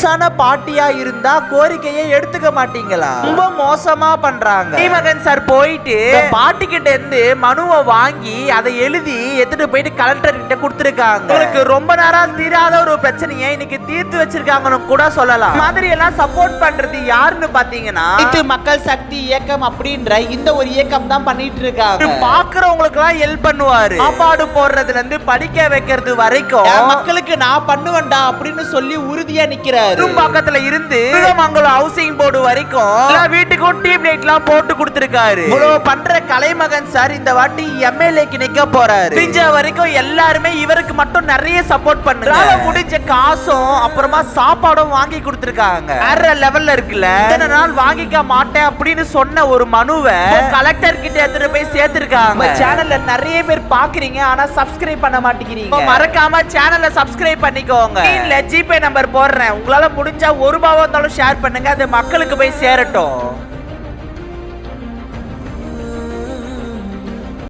வயசான பாட்டியா இருந்தா கோரிக்கையை எடுத்துக்க மாட்டீங்களா? ரொம்ப மோசமா பண்றாங்க. மகன் சார் போயிட்டு பாட்டி கிட்ட இருந்து மனுவை வாங்கி அதை எழுதி எடுத்துட்டு போயிட்டு கலெக்டர் கிட்ட கொடுத்திருக்காங்க. உங்களுக்கு ரொம்ப நேரம் தீராத ஒரு பிரச்சனையை இன்னைக்கு தீர்த்து வச்சிருக்காங்கன்னு கூட சொல்லலாம். மாதிரி எல்லாம் சப்போர்ட் பண்றது யாருன்னு பாத்தீங்கன்னா மக்கள் சக்தி இயக்கம் அப்படின்ற இந்த ஒரு இயக்கம் தான் பண்ணிட்டு இருக்காங்க. பாக்குறவங்களுக்கு எல்லாம் ஹெல்ப் பண்ணுவாரு. சாப்பாடு போடுறதுல இருந்து படிக்க வைக்கிறது வரைக்கும் மக்களுக்கு நான் பண்ணுவேன்டா அப்படின்னு சொல்லி உறுதியா நிக்கிறாரு. பக்கத்துல இருந்து மங்களம் ஹவுசிங் போர்டு வரைக்கும் வீட்டுக்கும் டியூப் லைட் எல்லாம் போட்டு கொடுத்திருக்காரு. இவ்வளவு பண்ற கலைமகன் சார் இந்த வாட்டி எம்எல்ஏக்கு நிக்க போறாரு. முடிஞ்ச வரைக்கும் எல்லாருமே இவருக்கு மட்டும் நிறைய சப்போர்ட் பண்றாங்க. முடிஞ்ச காசும் அப்புறமா சாப்பாடும் வாங்கி கொடுத்திருக்காங்க. வேற லெவல்ல இருக்குல்ல. இத்தனை நாள் வாங்கிக்க மாட்டேன் அப்படின்னு சொன்ன ஒரு மனுவை கலெக்டர் கிட்ட எடுத்துட்டு போய் சேர்த்திருக்காங்க. சேனல்ல நிறைய பேர் பாக்குறீங்க, ஆனா சப்ஸ்கிரைப் பண்ண மாட்டேங்கிறீங்க. மறக்காம சேனலை சப்ஸ்கிரைப் பண்ணிக்கோங்க. ஜிபே நம்பர் போடுறேன். உங்களால முடிஞ்சா ₹1 இருந்தாலும் ஷேர் பண்ணுங்க. அது மக்களுக்கு போய் சேரட்டும்.